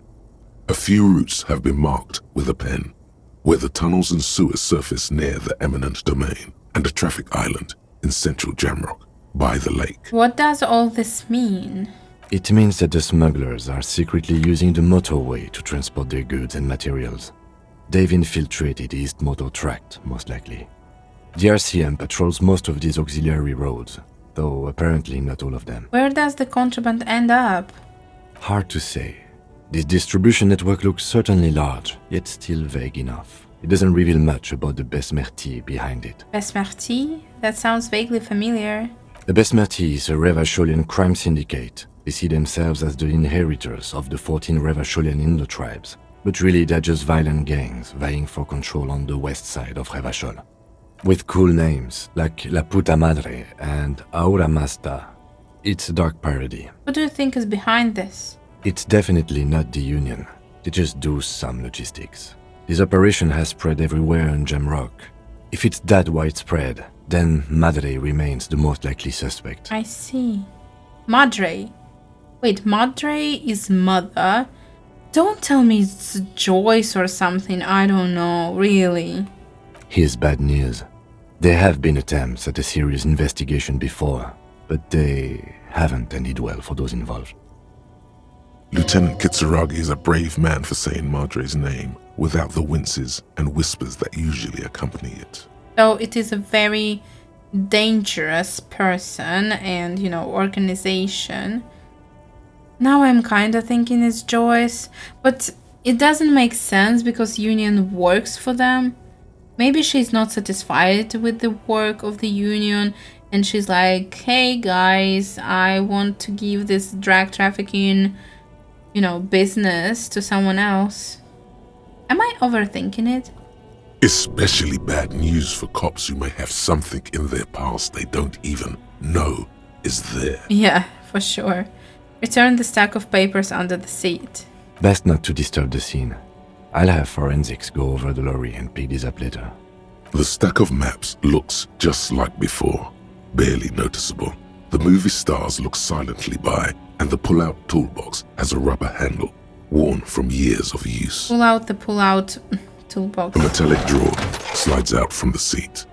A few routes have been marked with a pen, where the tunnels and sewers surface near the eminent domain and a traffic island in central Jamrock by the lake. What does all this mean? It means that the smugglers are secretly using the motorway to transport their goods and materials. They've infiltrated the East Motor Tract, most likely. The RCM patrols most of these auxiliary roads, though apparently not all of them. Where does the contraband end up? Hard to say. This distribution network looks certainly large, yet still vague enough. It doesn't reveal much about the Besmerti behind it. Besmerti? That sounds vaguely familiar. The Besmerti is a Revacholian crime syndicate. They see themselves as the inheritors of the 14 Revacholian Indo-tribes, but really they're just violent gangs vying for control on the west side of Revachol. With cool names like La Puta Madre and Aura Mazda. It's a dark parody. What do you think is behind this? It's definitely not the Union. They just do some logistics. This operation has spread everywhere in Jamrock. If it's that widespread, then Madre remains the most likely suspect. I see. Madre. Wait, Madre is mother? Don't tell me it's Joyce or something, I don't know, really. Here's bad news. There have been attempts at a serious investigation before, but they haven't ended well for those involved. Lieutenant Kitsuragi is a brave man for saying Madre's name without the winces and whispers that usually accompany it. So it is a very dangerous person and, organization. Now I'm kinda thinking it's Joyce, but it doesn't make sense because Union works for them. Maybe she's not satisfied with the work of the Union and she's like, hey guys, I want to give this drug trafficking, business to someone else. Am I overthinking it? Especially bad news for cops who may have something in their past they don't even know is there. Yeah, for sure. Return the stack of papers under the seat. Best not to disturb the scene. I'll have forensics go over the lorry and pick this up later. The stack of maps looks just like before, barely noticeable. The movie stars look silently by, and the pull-out toolbox has a rubber handle, worn from years of use. Pull out the pull-out toolbox. A metallic drawer slides out from the seat.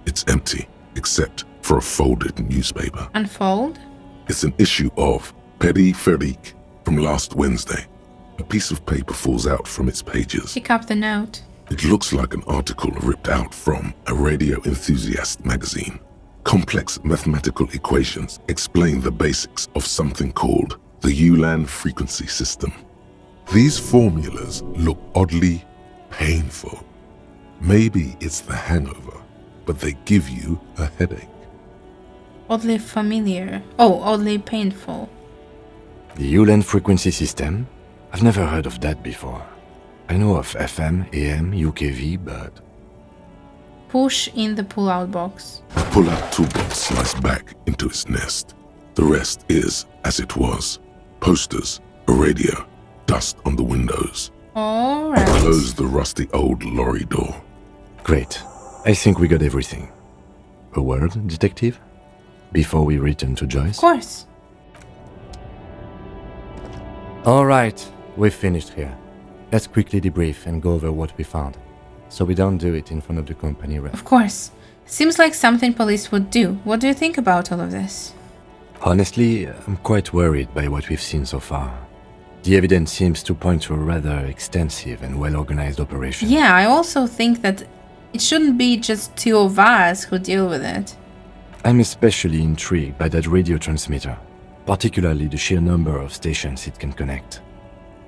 It's empty, except for a folded newspaper. Unfold? It's an issue of Ep.32 from last Wednesday. A piece of paper falls out from its pages. Pick up the note. It looks like an article ripped out from a radio enthusiast magazine. Complex mathematical equations explain the basics of something called the ULAN frequency system. These formulas look oddly painful. Maybe it's the hangover, but they give you a headache. Oddly familiar. Oh, oddly painful. The ULAN frequency system? I've never heard of that before. I know of FM, AM, UKV, but... Push in the pull-out box. The pull-out toolbox slides back into its nest. The rest is as it was. Posters, a radio, dust on the windows. Alright. I close the rusty old lorry door. Great. I think we got everything. A word, detective? Before we return to Joyce? Of course. Alright, we've finished here. Let's quickly debrief and go over what we found, so we don't do it in front of the company rep. Of course. Seems like something police would do. What do you think about all of this? Honestly, I'm quite worried by what we've seen so far. The evidence seems to point to a rather extensive and well-organized operation. Yeah, I also think that it shouldn't be just two of us who deal with it. I'm especially intrigued by that radio transmitter, particularly the sheer number of stations it can connect.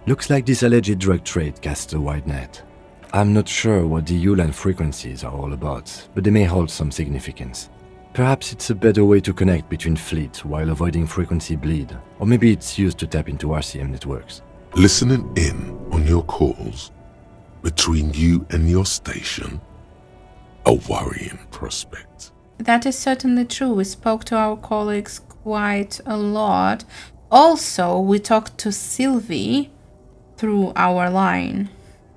Looks like this alleged drug trade casts a wide net. I'm not sure what the ULAN frequencies are all about, but they may hold some significance. Perhaps it's a better way to connect between fleets while avoiding frequency bleed, or maybe it's used to tap into RCM networks. Listening in on your calls between you and your station, a worrying prospect. That is certainly true. We spoke to our colleagues quite a lot. Also, we talked to Sylvie through our line.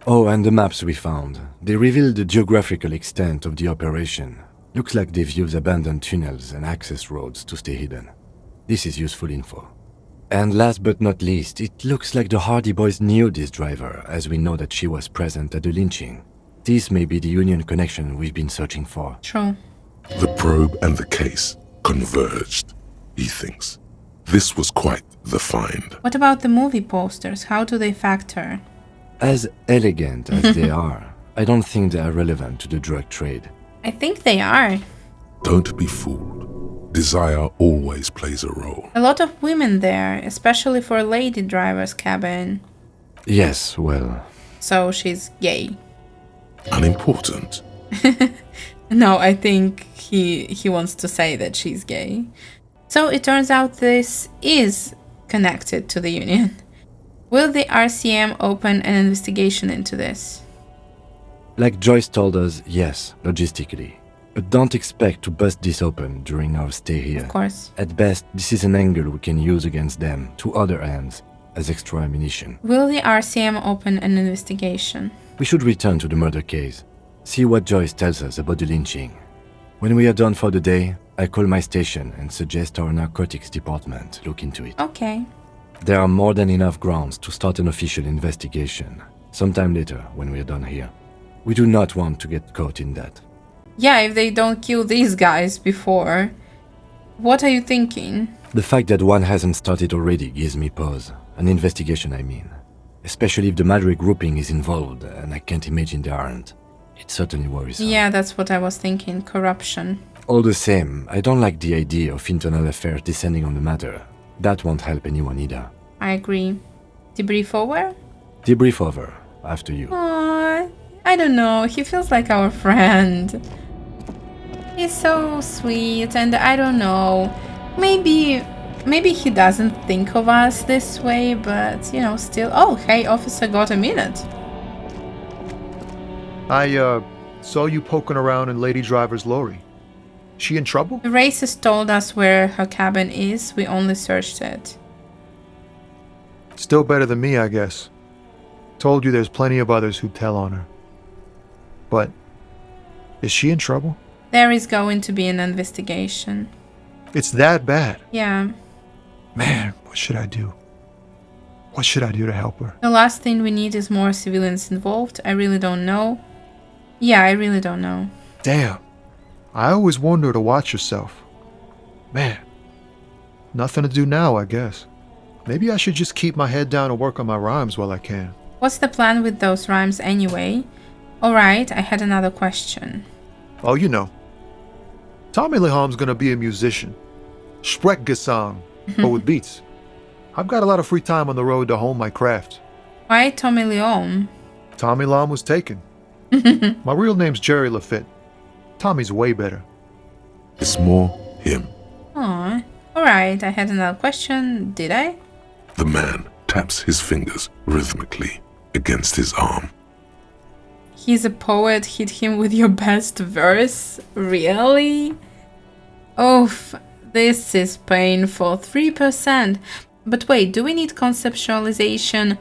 Oh, and the maps we found. They reveal the geographical extent of the operation. Looks like they've used abandoned tunnels and access roads to stay hidden. This is useful info. And last but not least, it looks like the Hardy Boys knew this driver, as we know that she was present at the lynching. This may be the Union connection we've been searching for. True. The probe and the case converged, he thinks. This was quite the find. What about the movie posters? How do they factor? As elegant as they are, I don't think they are relevant to the drug trade. I think they are. Don't be fooled. Desire always plays a role. A lot of women there, especially for a lady driver's cabin. Yes, well... So she's gay. Unimportant. No, I think he wants to say that she's gay. So it turns out this is connected to the Union. Will the RCM open an investigation into this? Like Joyce told us, yes, logistically. But don't expect to bust this open during our stay here. Of course. At best, this is an angle we can use against them, to other ends, as extra ammunition. Will the RCM open an investigation? We should return to the murder case. See what Joyce tells us about the lynching. When we are done for the day, I call my station and suggest our narcotics department look into it. Okay. There are more than enough grounds to start an official investigation, sometime later when we are done here. We do not want to get caught in that. Yeah, if they don't kill these guys before. What are you thinking? The fact that one hasn't started already gives me pause. An investigation, I mean. Especially if the Madre grouping is involved, and I can't imagine they aren't. It certainly worries me. Yeah, that's what I was thinking. Corruption. All the same, I don't like the idea of internal affairs descending on the matter. That won't help anyone either. I agree. Debrief over? Debrief over. After you. Aww, I don't know. He feels like our friend. He's so sweet, and I don't know. Maybe he doesn't think of us this way, but, you know, still... Oh, hey, officer, got a minute. I, saw you poking around in Lady Driver's lorry. She in trouble? The racist told us where her cabin is. We only searched it. Still better than me, I guess. Told you there's plenty of others who'd tell on her. But, is she in trouble? There is going to be an investigation. It's that bad? Yeah. Man, what should I do? What should I do to help her? The last thing we need is more civilians involved. I really don't know. Yeah, I really don't know. Damn. I always wonder her to watch herself. Man. Nothing to do now, I guess. Maybe I should just keep my head down and work on my rhymes while I can. What's the plan with those rhymes anyway? Alright, I had another question. Oh, you know. Tommy Leham's gonna be a musician. Sprechgesang, but with beats. I've got a lot of free time on the road to hone my craft. Why Tommy Leom? Tommy Lam was taken. My real name's Jerry Lafitte. Tommy's way better. It's more him. Aw. Alright, I had another question. Did I? The man taps his fingers rhythmically against his arm. He's a poet. Hit him with your best verse? Really? Oof, this is painful. 3%. But wait, do we need conceptualization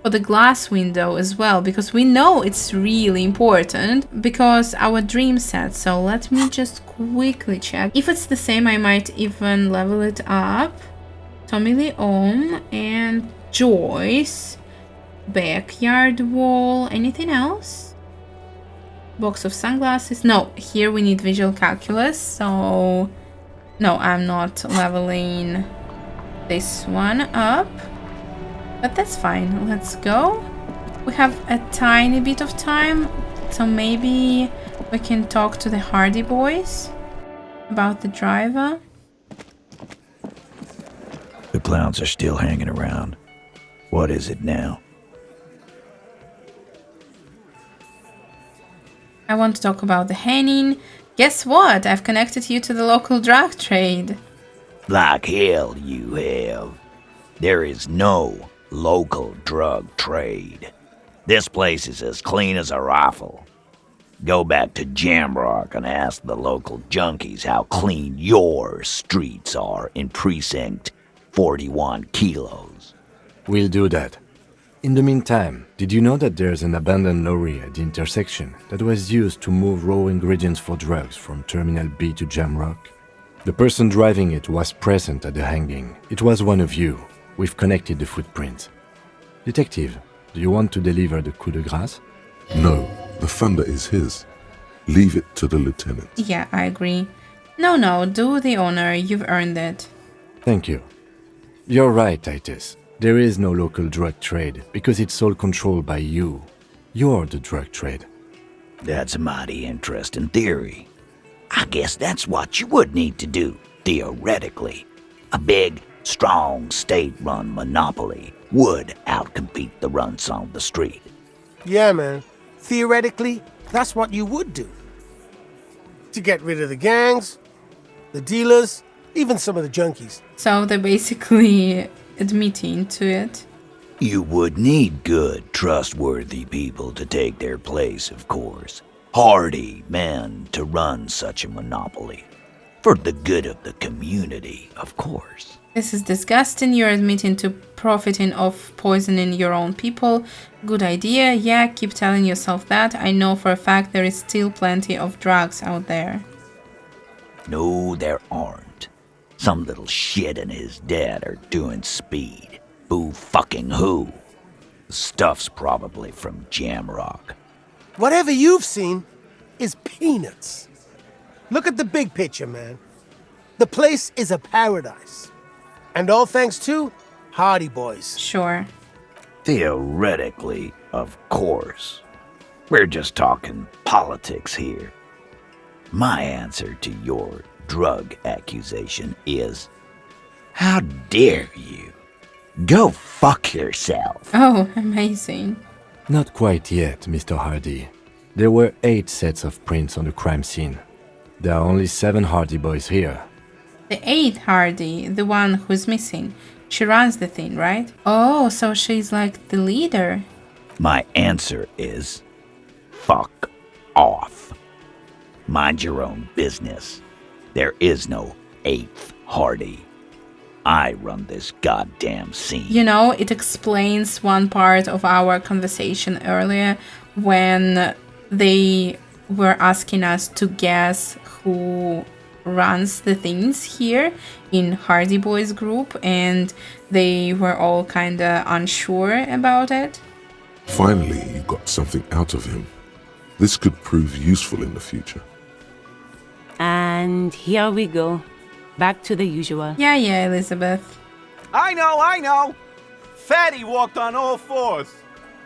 for the glass window as well? Because we know it's really important because our dream set. So let me just quickly check. If it's the same, I might even level it up. Tommy Leom and Joyce. Backyard wall. Anything else? Box of sunglasses. No, here we need visual calculus. So no, I'm not leveling this one up. But that's fine. Let's go. We have a tiny bit of time. So maybe we can talk to the Hardy Boys about the driver. The clowns are still hanging around. What is it now? I want to talk about the hanging. Guess what? I've connected you to the local drug trade. Like hell you have. There is no local drug trade. This place is as clean as a rifle. Go back to Jamrock and ask the local junkies how clean your streets are in Precinct 41 kilos. We'll do that. In the meantime, did you know that there's an abandoned lorry at the intersection that was used to move raw ingredients for drugs from Terminal B to Jamrock? The person driving it was present at the hanging. It was one of you. We've connected the footprint. Detective, do you want to deliver the coup de grâce? No, the thunder is his. Leave it to the lieutenant. Yeah, I agree. No, do the honor. You've earned it. Thank you. You're right, Titus. There is no local drug trade because it's all controlled by you. You're the drug trade. That's a mighty interesting theory. I guess that's what you would need to do, theoretically. A big, strong, state-run monopoly would outcompete the runts on the street. Yeah, man. Theoretically, that's what you would do. To get rid of the gangs, the dealers, even some of the junkies. So they're basically admitting to it. You would need good, trustworthy people to take their place, of course. Hardy men to run such a monopoly. For the good of the community, of course. This is disgusting. You're admitting to profiting off poisoning your own people. Good idea. Yeah, keep telling yourself that. I know for a fact there is still plenty of drugs out there. No, there aren't. Some little shit and his dad are doing speed. Who fucking who? The stuff's probably from Jamrock. Whatever you've seen is peanuts. Look at the big picture, man. The place is a paradise. And all thanks to Hardy Boys. Sure. Theoretically, of course. We're just talking politics here. My answer to your drug accusation is, how dare you? Go fuck yourself. Oh, amazing. Not quite yet, Mr. Hardy. There were 8 sets of prints on the crime scene. There are only 7 Hardy Boys here. The 8th Hardy, the one who's missing. She runs the thing, right? Oh, so she's like the leader. My answer is, fuck off. Mind your own business. There is no 8th Hardy. I run this goddamn scene. You know, it explains one part of our conversation earlier when they were asking us to guess who runs the things here in Hardy Boys group, and they were all kinda unsure about it. Finally, you got something out of him. This could prove useful in the future. And here we go. Back to the usual. Yeah, Elizabeth. I know! Fatty walked on all 4s.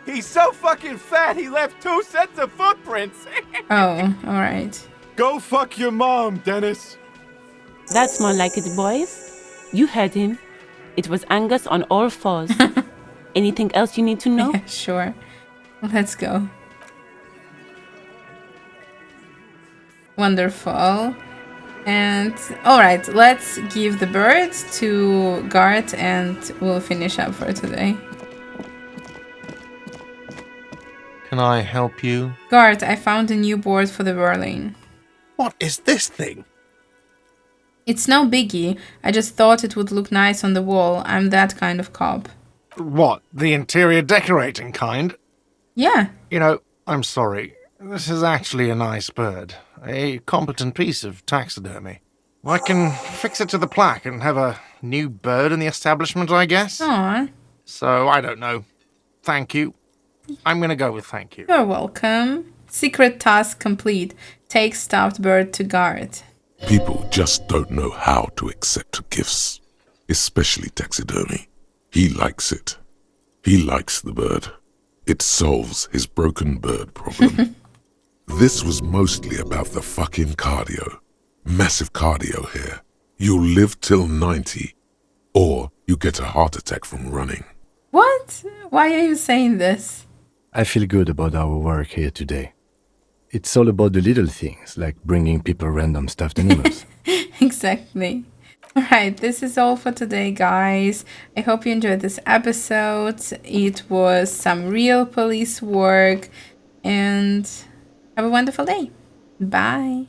He's so fucking fat he left 2 sets of footprints. Oh, alright. Go fuck your mom, Dennis. That's more like it, boys. You heard him. It was Angus on all 4s. Anything else you need to know? Yeah, sure. Let's go. Wonderful. And alright, let's give the birds to Gart and we'll finish up for today. Can I help you? Gart, I found a new board for the Berlin. What is this thing? It's no biggie. I just thought it would look nice on the wall. I'm that kind of cop. What, the interior decorating kind? Yeah. You know, I'm sorry. This is actually a nice bird. A competent piece of taxidermy. I can fix it to the plaque and have a new bird in the establishment, I guess. Aw. So, I don't know. Thank you. I'm gonna go with thank you. You're welcome. Secret task complete. Take stuffed bird to Gart. People just don't know how to accept gifts, especially taxidermy. He likes it. He likes the bird. It solves his broken bird problem. This was mostly about the fucking cardio. Massive cardio here. You'll live till 90, or you get a heart attack from running. What? Why are you saying this? I feel good about our work here today. It's all about the little things, like bringing people random stuffed animals. Exactly. Alright, this is all for today, guys. I hope you enjoyed this episode. It was some real police work, and Have a wonderful day. Bye.